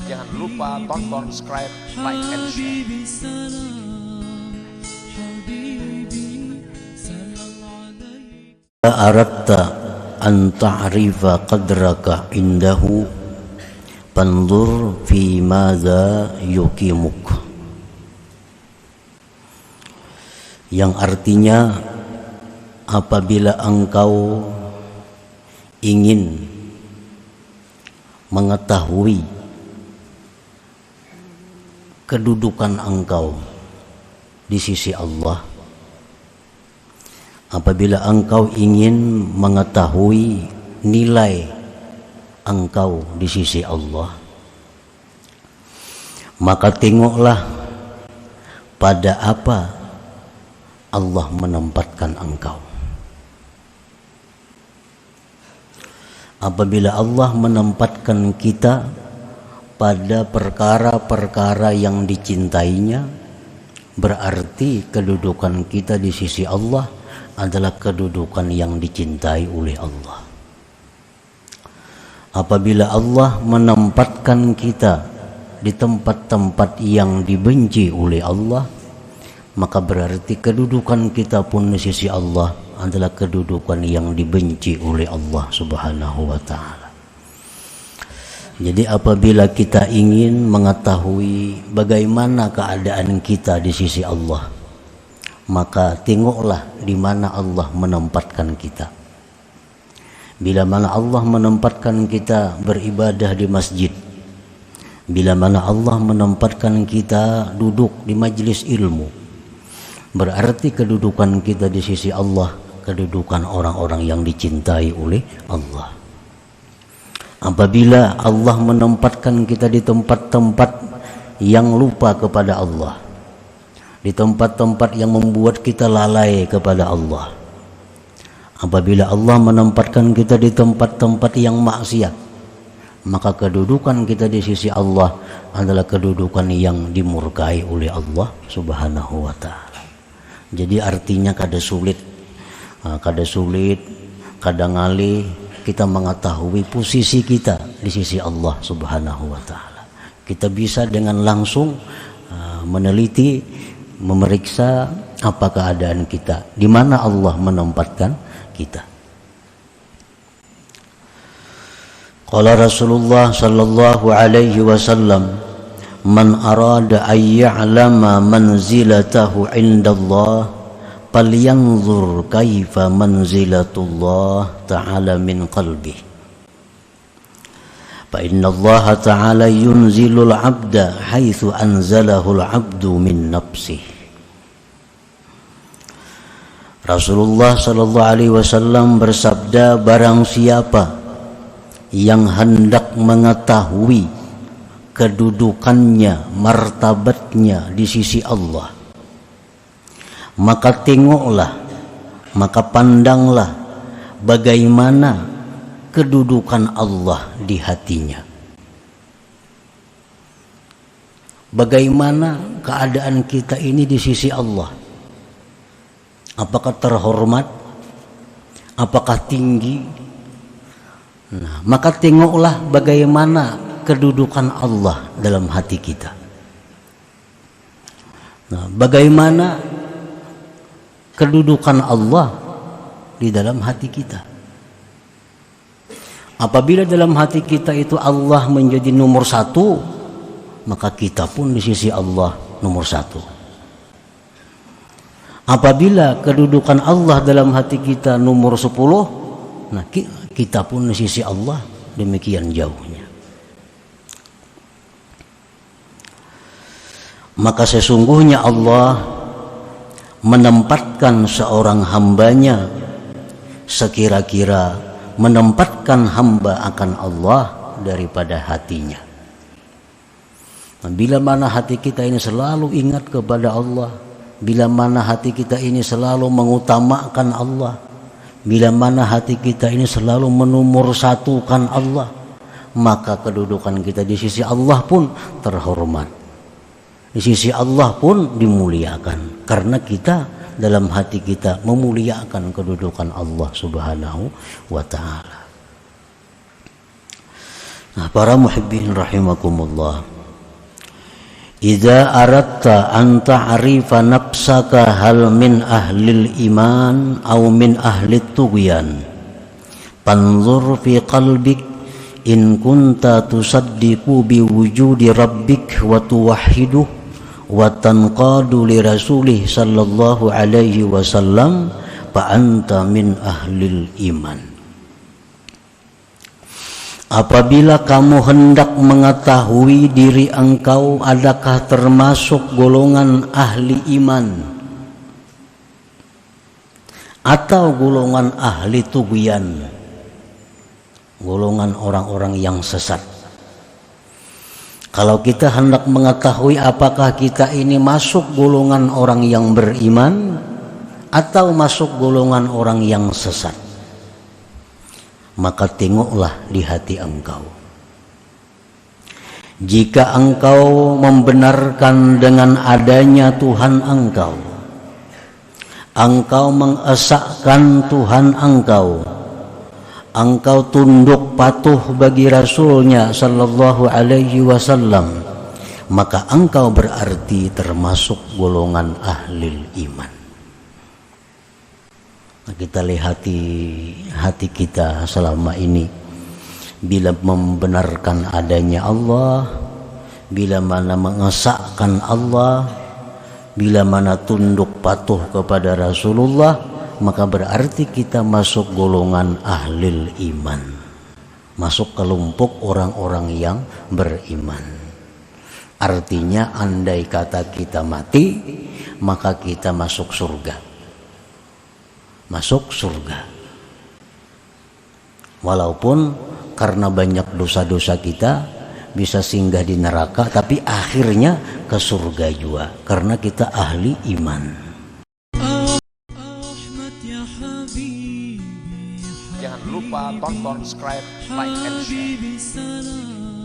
Jangan lupa tonton, subscribe, like, and share. Aratta an ta'rifa qadraka indahu fanzur fi madza yukimuk, yang artinya apabila engkau ingin mengetahui kedudukan engkau di sisi Allah, apabila engkau ingin mengetahui nilai engkau di sisi Allah, maka tengoklah pada apa Allah menempatkan engkau. Apabila Allah menempatkan kita pada perkara-perkara yang dicintainya, berarti kedudukan kita di sisi Allah adalah kedudukan yang dicintai oleh Allah. Apabila Allah menempatkan kita di tempat-tempat yang dibenci oleh Allah, maka berarti kedudukan kita pun di sisi Allah adalah kedudukan yang dibenci oleh Allah Subhanahu wa ta'ala. Jadi apabila kita ingin mengetahui bagaimana keadaan kita di sisi Allah, maka tengoklah di mana Allah menempatkan kita. Bila mana Allah menempatkan kita beribadah di masjid, bila mana Allah menempatkan kita duduk di majelis ilmu, berarti kedudukan kita di sisi Allah kedudukan orang-orang yang dicintai oleh Allah. Apabila Allah menempatkan kita di tempat-tempat yang lupa kepada Allah, di tempat-tempat yang membuat kita lalai kepada Allah, apabila Allah menempatkan kita di tempat-tempat yang maksiat, maka kedudukan kita di sisi Allah adalah kedudukan yang dimurkai oleh Allah Subhanahu wa ta'ala. Jadi artinya kada sulit, kadang ngalih kita mengetahui posisi kita di sisi Allah Subhanahu wa ta'ala. Kita bisa dengan langsung meneliti, memeriksa apa keadaan kita, di mana Allah menempatkan kita. Qala Rasulullah sallallahu alaihi wasallam, man arada an ya'lama manzilatahu indallah falyanzur kaifa manzilatullah ta'ala min qalbi, fa inna Allah ta'ala yunzilul 'abda haitsu anzalahul 'abdu min nafsihi. Rasulullah sallallahu alaihi wasallam bersabda, barang siapa yang hendak mengetahui kedudukannya, martabatnya di sisi Allah, maka tengoklah, maka pandanglah bagaimana kedudukan Allah di hatinya. Bagaimana keadaan kita ini di sisi Allah? Apakah terhormat? Apakah tinggi? Nah, maka tengoklah bagaimana kedudukan Allah dalam hati kita. Nah, bagaimana kedudukan Allah di dalam hati kita? Apabila dalam hati kita itu Allah menjadi nomor satu, maka kita pun di sisi Allah nomor satu. Apabila kedudukan Allah dalam hati kita nomor 10, nah kita pun di sisi Allah demikian jauhnya. Maka sesungguhnya Allah menempatkan seorang hambanya sekira-kira menempatkan hamba akan Allah daripada hatinya. Nah, bila mana hati kita ini selalu ingat kepada Allah, bila mana hati kita ini selalu mengutamakan Allah, bila mana hati kita ini selalu menomorsatukan Allah, maka kedudukan kita di sisi Allah pun terhormat, di sisi Allah pun dimuliakan, karena kita dalam hati kita memuliakan kedudukan Allah Subhanahu wa ta'ala. Nah, para muhibbin rahimakumullah, idza aratta an ta'rifa nafsaka hal min ahlil iman aw min ahlit tughyan fanzur fi qalbik in kunta tusaddiqu bi wujudi rabbik wa tuwahhiduh wa tanqadu li rasulih sallallahu alaihi wasallam fa anta min ahlil iman. Apabila kamu hendak mengetahui diri engkau adakah termasuk golongan ahli iman atau golongan ahli tughyan, golongan orang-orang yang sesat. Kalau kita hendak mengetahui apakah kita ini masuk golongan orang yang beriman atau masuk golongan orang yang sesat, maka tengoklah di hati engkau. Jika engkau membenarkan dengan adanya Tuhan engkau mengesahkan Tuhan engkau tunduk patuh bagi Rasulnya sallallahu alaihi wasallam, maka engkau berarti termasuk golongan ahli iman. Kita lihat hati kita selama ini, bila membenarkan adanya Allah, bila mana mengesahkan Allah, bila mana tunduk patuh kepada Rasulullah, maka berarti kita masuk golongan ahlil iman, masuk kelompok orang-orang yang beriman. Artinya andai kata kita mati, maka kita masuk surga. Masuk surga. Walaupun karena banyak dosa-dosa kita bisa singgah di neraka, tapi akhirnya ke surga juga karena kita ahli iman. Jangan lupa tonton, subscribe, like, and share.